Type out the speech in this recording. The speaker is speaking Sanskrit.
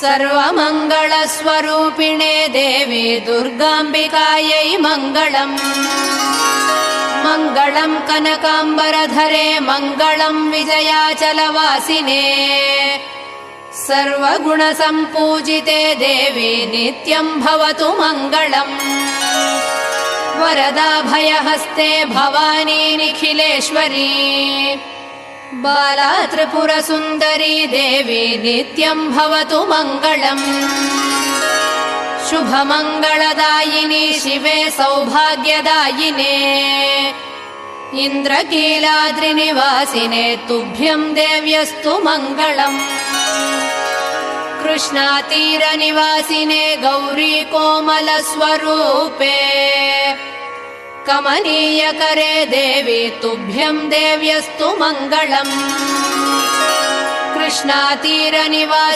सर्वमङ्गलस्वरूपिणे देवी दुर्गाम्बिकायै मङ्गलम्। मङ्गलम् कनकाम्बरधरे मङ्गलम् विजयाचलवासिने सर्वगुणसम्पूजिते देवी नित्यम् भवतु मङ्गलम्। वरदाभयहस्ते भवानी निखिलेश्वरी बाला त्रिपुरसुन्दरी देवी नित्यम् भवतु मङ्गलम्। शुभमङ्गलदायिनी शिवे सौभाग्यदायिने इन्द्रकीलाद्रिनिवासिने तुभ्यम् देव्यस्तु मङ्गलम्। कृष्णातीरनिवासिने गौरी कोमलस्वरूपे कमनीयकरे देवी तुभ्यम् देव्यस्तु मङ्गलम्। कृष्णातीरनिवासिने